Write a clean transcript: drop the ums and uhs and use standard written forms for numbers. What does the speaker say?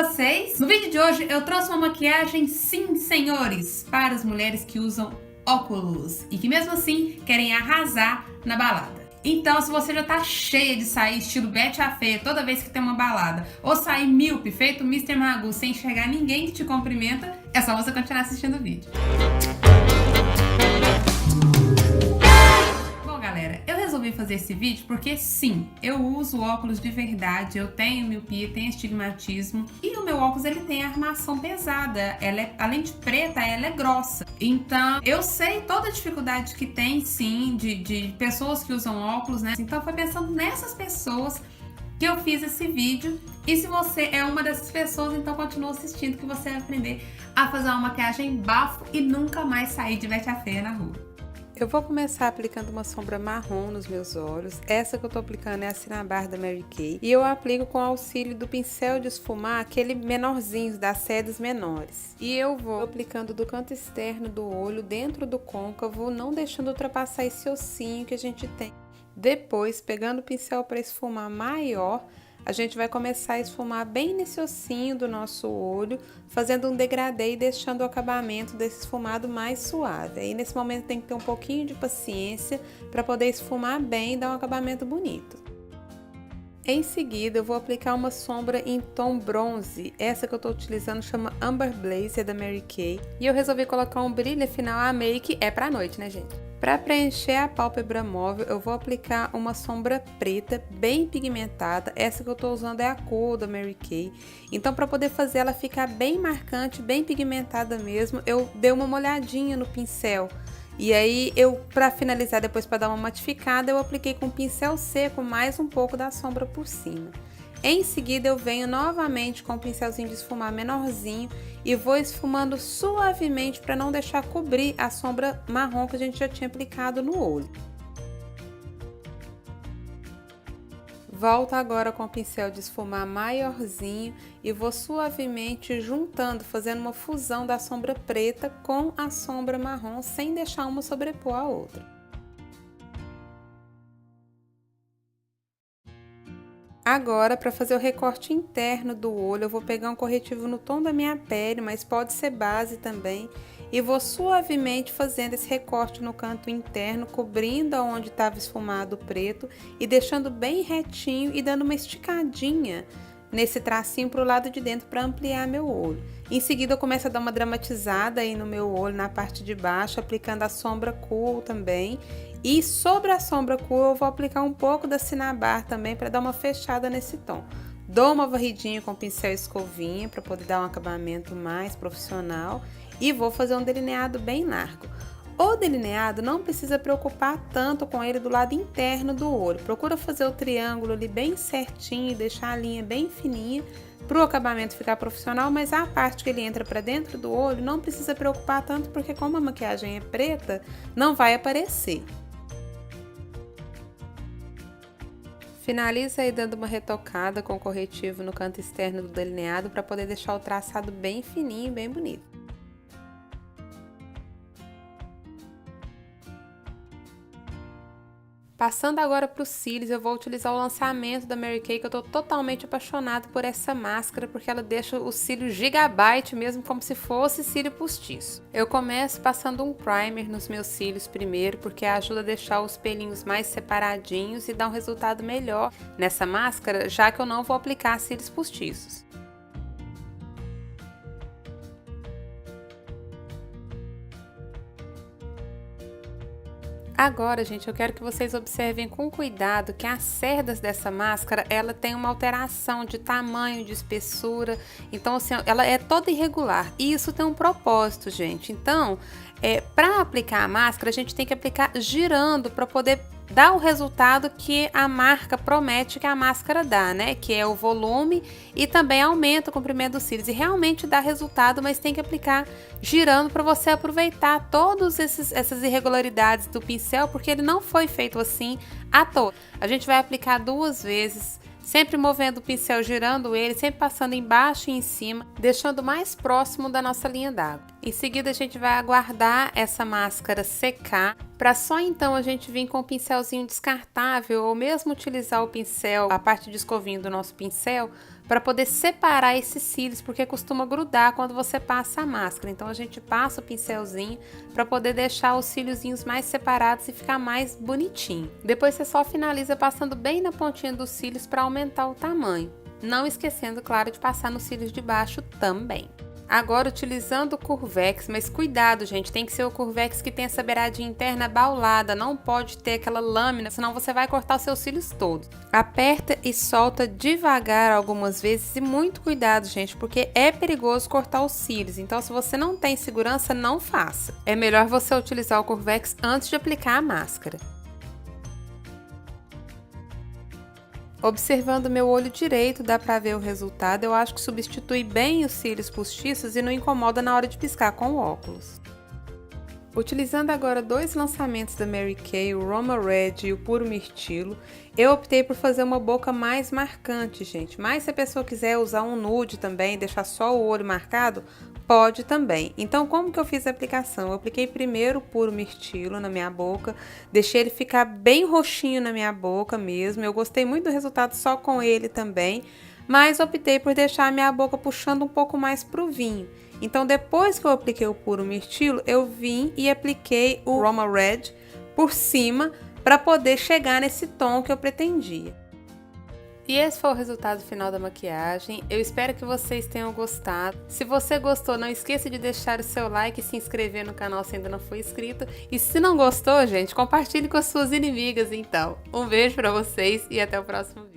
vocês? No vídeo de hoje eu trouxe uma maquiagem, sim senhores, para as mulheres que usam óculos e que mesmo assim querem arrasar na balada. Então, se você já tá cheia de sair estilo Betty a Feia toda vez que tem uma balada, ou sair míope, feito Mr. Magoo, sem enxergar ninguém que te cumprimenta, é só você continuar assistindo o vídeo. Galera, eu resolvi fazer esse vídeo porque sim, eu uso óculos de verdade, eu tenho miopia, tenho astigmatismo e o meu óculos ele tem armação pesada, ela é, além de preta, ela é grossa. Então, eu sei toda a dificuldade que tem sim de pessoas que usam óculos, né? Então foi pensando nessas pessoas que eu fiz esse vídeo. E se você é uma dessas pessoas, então continua assistindo que você vai aprender a fazer uma maquiagem bafo e nunca mais sair de Betty a Feia na rua. Eu vou começar aplicando uma sombra marrom nos meus olhos. Essa que eu tô aplicando é a Cinnabar da Mary Kay. E eu aplico com auxílio do pincel de esfumar, aquele menorzinho, das sedas menores. E eu vou aplicando do canto externo do olho, dentro do côncavo, não deixando ultrapassar esse ossinho que a gente tem. Depois, pegando o pincel para esfumar maior, a gente vai começar a esfumar bem nesse ossinho do nosso olho, fazendo um degradê e deixando o acabamento desse esfumado mais suave. Aí nesse momento tem que ter um pouquinho de paciência para poder esfumar bem e dar um acabamento bonito. Em seguida eu vou aplicar uma sombra em tom bronze, essa que eu estou utilizando chama Amber Blaze, é da Mary Kay. E eu resolvi colocar um brilho, afinal a make é pra noite, né gente? Para preencher a pálpebra móvel, eu vou aplicar uma sombra preta bem pigmentada. Essa que eu estou usando é a cor da Mary Kay. Então, para poder fazer ela ficar bem marcante, bem pigmentada mesmo, eu dei uma molhadinha no pincel. E aí, para finalizar, depois para dar uma matificada, eu apliquei com o pincel seco mais um pouco da sombra por cima. Em seguida, eu venho novamente com o pincelzinho de esfumar menorzinho e vou esfumando suavemente para não deixar cobrir a sombra marrom que a gente já tinha aplicado no olho. Volto agora com o pincel de esfumar maiorzinho e vou suavemente juntando, fazendo uma fusão da sombra preta com a sombra marrom, sem deixar uma sobrepor a outra. Agora, para fazer o recorte interno do olho, eu vou pegar um corretivo no tom da minha pele, mas pode ser base também, e vou suavemente fazendo esse recorte no canto interno, cobrindo onde estava esfumado o preto e deixando bem retinho e dando uma esticadinha nesse tracinho para o lado de dentro para ampliar meu olho. Em seguida eu começo a dar uma dramatizada aí no meu olho, na parte de baixo, aplicando a sombra cool também. E sobre a sombra cool eu vou aplicar um pouco da Cinnabar também para dar uma fechada nesse tom. Dou uma varridinha com o pincel escovinha para poder dar um acabamento mais profissional e vou fazer um delineado bem largo. O delineado não precisa preocupar tanto com ele do lado interno do olho. Procura fazer o triângulo ali bem certinho e deixar a linha bem fininha para o acabamento ficar profissional, mas a parte que ele entra para dentro do olho não precisa preocupar tanto porque como a maquiagem é preta, não vai aparecer. Finaliza aí dando uma retocada com corretivo no canto externo do delineado para poder deixar o traçado bem fininho e bem bonito. Passando agora para os cílios, eu vou utilizar o lançamento da Mary Kay, que eu tô totalmente apaixonada por essa máscara, porque ela deixa o cílio gigabyte mesmo, como se fosse cílio postiço. Eu começo passando um primer nos meus cílios primeiro, porque ajuda a deixar os pelinhos mais separadinhos e dá um resultado melhor nessa máscara, já que eu não vou aplicar cílios postiços. Agora, gente, eu quero que vocês observem com cuidado que as cerdas dessa máscara, ela tem uma alteração de tamanho, de espessura, então assim, ela é toda irregular e isso tem um propósito, gente. Então, para aplicar a máscara, a gente tem que aplicar girando para poder dar o resultado que a marca promete que a máscara dá, né? Que é o volume e também aumenta o comprimento dos cílios. E realmente dá resultado, mas tem que aplicar girando para você aproveitar todas essas irregularidades do pincel, porque ele não foi feito assim à toa. A gente vai aplicar 2 vezes, sempre movendo o pincel, girando ele, sempre passando embaixo e em cima, deixando mais próximo da nossa linha d'água. Em seguida, a gente vai aguardar essa máscara secar para só então a gente vir com o pincelzinho descartável ou mesmo utilizar o pincel, a parte de escovinho do nosso pincel, para poder separar esses cílios, porque costuma grudar quando você passa a máscara. Então a gente passa o pincelzinho para poder deixar os cíliozinhos mais separados e ficar mais bonitinho. Depois você só finaliza passando bem na pontinha dos cílios para aumentar o tamanho. Não esquecendo, claro, de passar nos cílios de baixo também. Agora utilizando o Curvex, mas cuidado, gente, tem que ser o Curvex que tem essa beiradinha interna baulada, não pode ter aquela lâmina, senão você vai cortar os seus cílios todos. Aperta e solta devagar algumas vezes e muito cuidado, gente, porque é perigoso cortar os cílios, então se você não tem segurança, não faça. É melhor você utilizar o Curvex antes de aplicar a máscara. Observando meu olho direito, dá pra ver o resultado. Eu acho que substitui bem os cílios postiços e não incomoda na hora de piscar com o óculos. Utilizando agora dois lançamentos da Mary Kay, o Roma Red e o Puro Mirtilo, eu optei por fazer uma boca mais marcante, gente. Mas se a pessoa quiser usar um nude também, deixar só o olho marcado, pode também. Então, como que eu fiz a aplicação? Eu apliquei primeiro o Puro Mirtilo na minha boca, deixei ele ficar bem roxinho na minha boca mesmo. Eu gostei muito do resultado só com ele também, mas optei por deixar a minha boca puxando um pouco mais pro vinho. Então, depois que eu apliquei o Puro Mirtilo, eu vim e apliquei o Roma Red por cima para poder chegar nesse tom que eu pretendia. E esse foi o resultado final da maquiagem. Eu espero que vocês tenham gostado. Se você gostou, não esqueça de deixar o seu like e se inscrever no canal se ainda não for inscrito. E se não gostou, gente, compartilhe com as suas inimigas então. Um beijo para vocês e até o próximo vídeo.